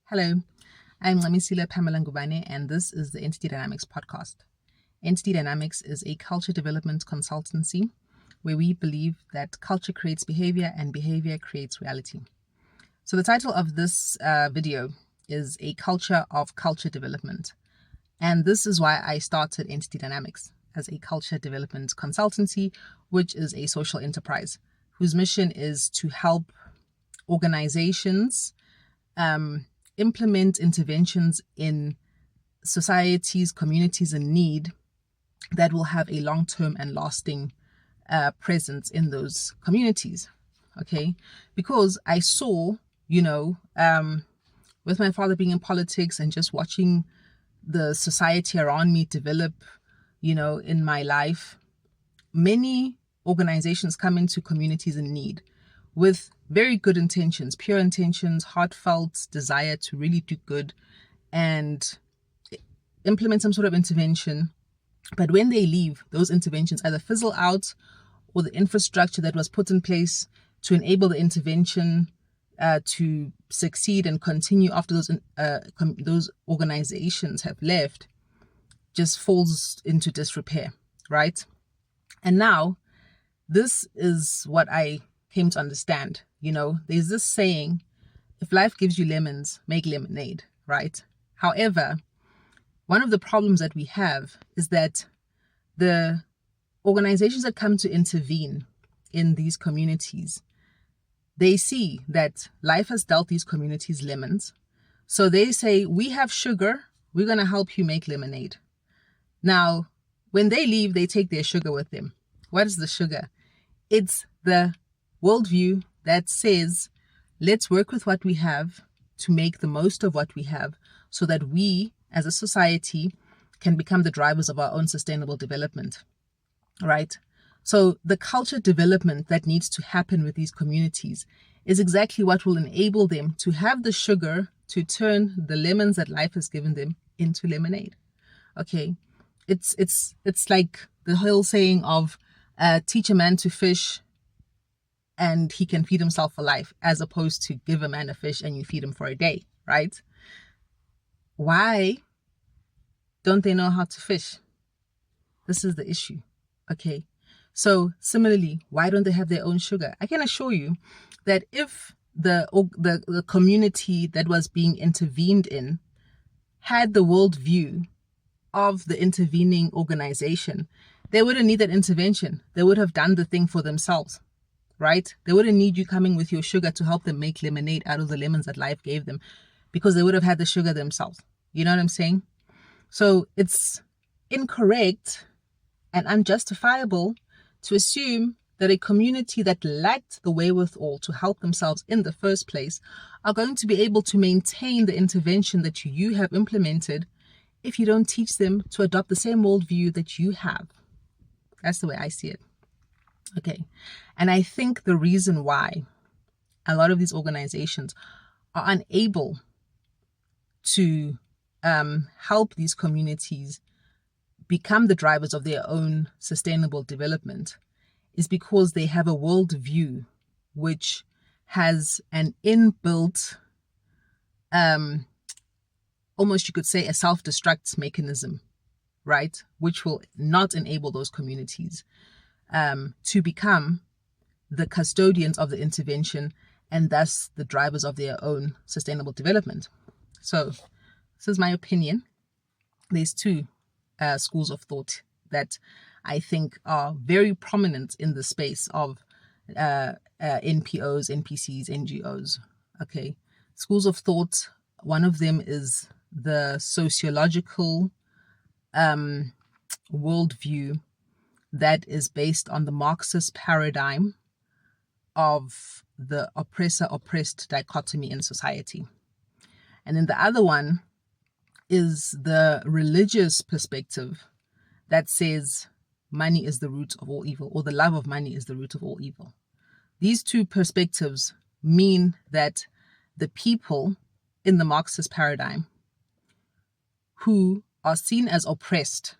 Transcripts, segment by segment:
Hello, I'm Lamisila Pamela Ngubane, and this is the Entity Dynamics podcast. Entity Dynamics is a culture development consultancy where we believe that culture creates behavior and behavior creates reality. So, the title of this video is A Culture of Culture Development. And this is why I started Entity Dynamics as a culture development consultancy, which is a social enterprise whose mission is to help organizations implement interventions in societies, communities in need that will have a long-term and lasting presence in those communities. Okay, because I saw, with my father being in politics and just watching the society around me develop, in my life, many organizations come into communities in need with very good intentions, pure intentions, heartfelt desire to really do good and implement some sort of intervention. But when they leave, those interventions either fizzle out, or the infrastructure that was put in place to enable the intervention to succeed and continue after those organizations have left just falls into disrepair, right? And now this is what I came to understand. There's this saying, if life gives you lemons, make lemonade, right? However, one of the problems that we have is that the organizations that come to intervene in these communities, they see that life has dealt these communities lemons. So they say, we have sugar, we're going to help you make lemonade. Now, when they leave, they take their sugar with them. What is the sugar? It's the worldview that says, let's work with what we have to make the most of what we have so that we, as a society, can become the drivers of our own sustainable development, right? So the culture development that needs to happen with these communities is exactly what will enable them to have the sugar to turn the lemons that life has given them into lemonade. Okay, it's like the whole saying of teach a man to fish and he can feed himself for life, as opposed to give a man a fish and you feed him for a day, right? Why don't they know how to fish? This is the issue. Okay. So similarly, why don't they have their own sugar? I can assure you that if the community that was being intervened in had the worldview of the intervening organization, they wouldn't need that intervention. They would have done the thing for themselves, right? They wouldn't need you coming with your sugar to help them make lemonade out of the lemons that life gave them, because they would have had the sugar themselves. You know what I'm saying? So it's incorrect and unjustifiable to assume that a community that lacked the wherewithal to help themselves in the first place are going to be able to maintain the intervention that you have implemented if you don't teach them to adopt the same worldview that you have. That's the way I see it. Okay. And I think the reason why a lot of these organizations are unable to help these communities become the drivers of their own sustainable development is because they have a worldview which has an inbuilt, almost you could say, a self-destruct mechanism, right? Which will not enable those communities to become the custodians of the intervention and thus the drivers of their own sustainable development. So this is my opinion. There's two schools of thought that I think are very prominent in the space of NPOs, NPCs, NGOs. Okay, schools of thought. One of them is the sociological worldview that is based on the Marxist paradigm of the oppressor-oppressed dichotomy in society. And then the other one is the religious perspective that says money is the root of all evil, or the love of money is the root of all evil. These two perspectives mean that the people in the Marxist paradigm who are seen as oppressed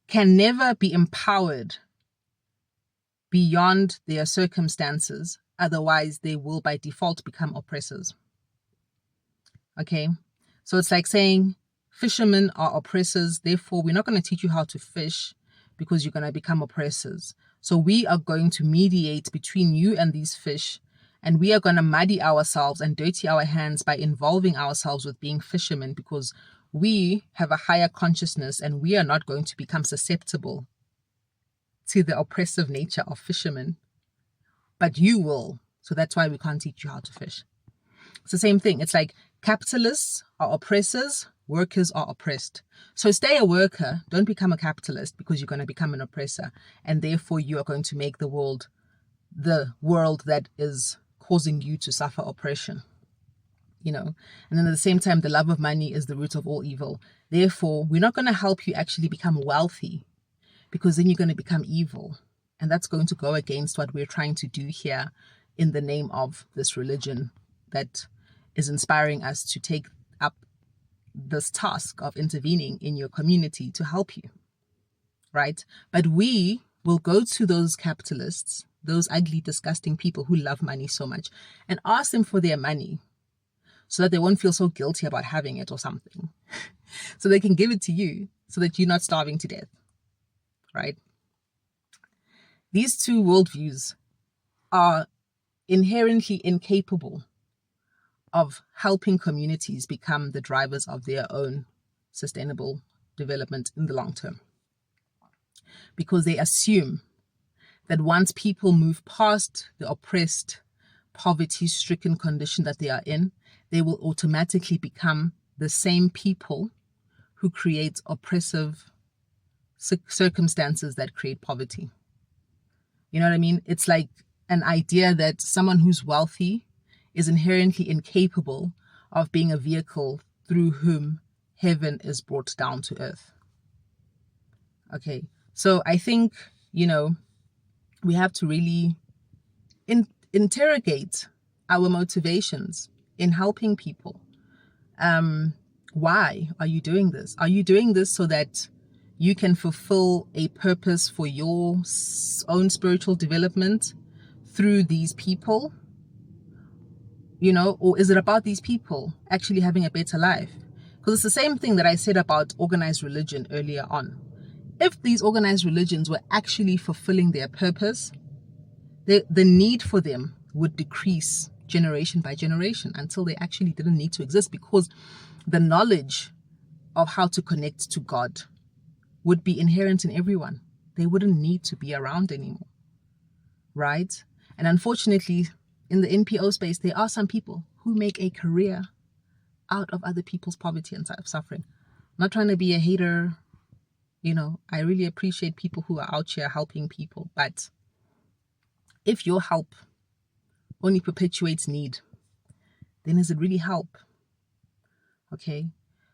can never be empowered beyond their circumstances, otherwise they will by default become oppressors. Okay. So it's like saying fishermen are oppressors. Therefore, we're not going to teach you how to fish because you're going to become oppressors. So we are going to mediate between you and these fish. And we are going to muddy ourselves and dirty our hands by involving ourselves with being fishermen because we have a higher consciousness and we are not going to become susceptible to the oppressive nature of fishermen. But you will. So that's why we can't teach you how to fish. It's the same thing. It's like capitalists are oppressors, workers are oppressed. So stay a worker, don't become a capitalist because you're going to become an oppressor. And therefore you are going to make the world that is causing you to suffer oppression. You know, and then at the same time, the love of money is the root of all evil. Therefore, we're not going to help you actually become wealthy because then you're going to become evil. And that's going to go against what we're trying to do here in the name of this religion that is inspiring us to take up this task of intervening in your community to help you, right? But we will go to those capitalists, those ugly, disgusting people who love money so much, and ask them for their money so that they won't feel so guilty about having it or something. So they can give it to you so that you're not starving to death, right? These two worldviews are inherently incapable of helping communities become the drivers of their own sustainable development in the long term. Because they assume that once people move past the oppressed, poverty-stricken condition that they are in, they will automatically become the same people who create oppressive circumstances that create poverty. You know what I mean? It's like an idea that someone who's wealthy is inherently incapable of being a vehicle through whom heaven is brought down to earth. Okay, so I think, we have to really interrogate our motivations in helping people. Why are you doing this? Are you doing this so that you can fulfill a purpose for your own spiritual development through these people? Or is it about these people actually having a better life? Because it's the same thing that I said about organized religion earlier on. If these organized religions were actually fulfilling their purpose, the need for them would decrease generation by generation until they actually didn't need to exist, because the knowledge of how to connect to God would be inherent in everyone. They wouldn't need to be around anymore, right? And unfortunately, in the NPO space, there are some people who make a career out of other people's poverty and suffering. I'm not trying to be a hater. I really appreciate people who are out here helping people. But if your help only perpetuates need, then does it really help? Okay?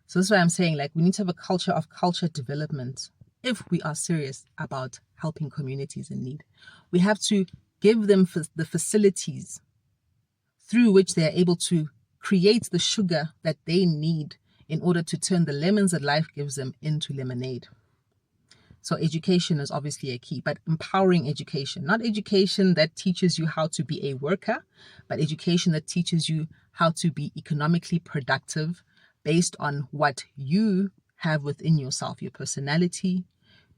So that's why I'm saying, we need to have a culture of culture development if we are serious about helping communities in need. We have to give them the facilities through which they are able to create the sugar that they need in order to turn the lemons that life gives them into lemonade. So education is obviously a key, but empowering education, not education that teaches you how to be a worker, but education that teaches you how to be economically productive based on what you have within yourself, your personality,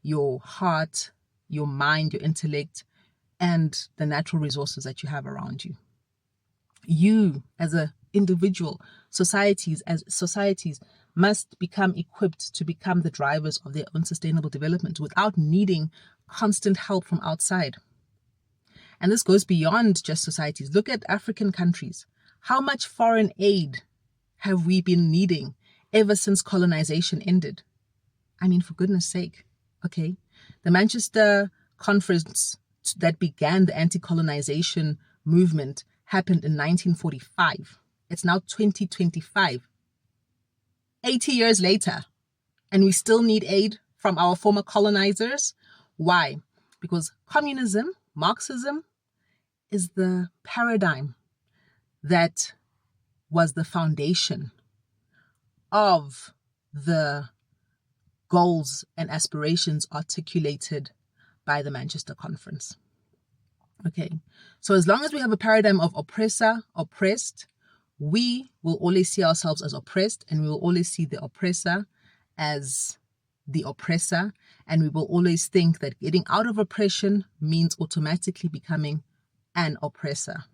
your heart, your mind, your intellect, and the natural resources that you have around you. You as an individual, societies must become equipped to become the drivers of their own sustainable development without needing constant help from outside. And this goes beyond just societies. Look at African countries. How much foreign aid have we been needing ever since colonization ended? I mean, for goodness sake, okay? The Manchester Conference that began the anti-colonization movement happened in 1945. It's now 2025. 80 years later, and we still need aid from our former colonizers. Why? Because communism, Marxism, is the paradigm that was the foundation of the goals and aspirations articulated by the Manchester Conference. Okay, so as long as we have a paradigm of oppressor, oppressed, we will always see ourselves as oppressed, and we will always see the oppressor as the oppressor, and we will always think that getting out of oppression means automatically becoming an oppressor,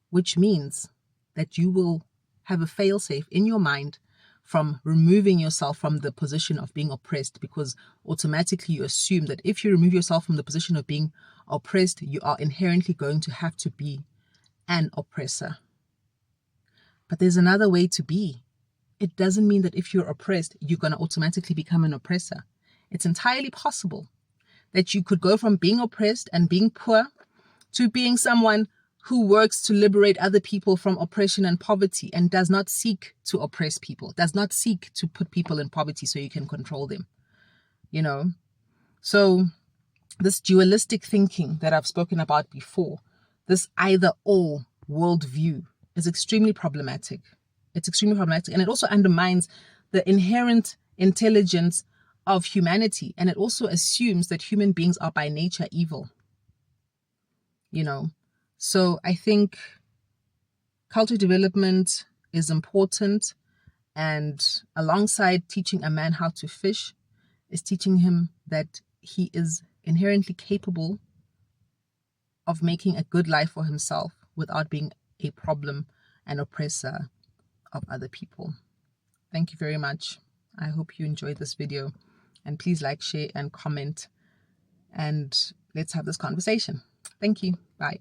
which means that you will have a fail-safe in your mind from removing yourself from the position of being oppressed, because automatically you assume that if you remove yourself from the position of being oppressed, you are inherently going to have to be an oppressor. But there's another way to be. It doesn't mean that if you're oppressed, you're going to automatically become an oppressor. It's entirely possible that you could go from being oppressed and being poor to being someone who works to liberate other people from oppression and poverty, and does not seek to oppress people, does not seek to put people in poverty so you can control them, you know? So this dualistic thinking that I've spoken about before, this either-or worldview, is extremely problematic. It's extremely problematic, and it also undermines the inherent intelligence of humanity, and it also assumes that human beings are by nature evil, you know? So I think culture development is important, and alongside teaching a man how to fish is teaching him that he is inherently capable of making a good life for himself without being a problem and oppressor of other people. Thank you very much. I hope you enjoyed this video, and please like, share, and comment, and let's have this conversation. Thank you. Bye.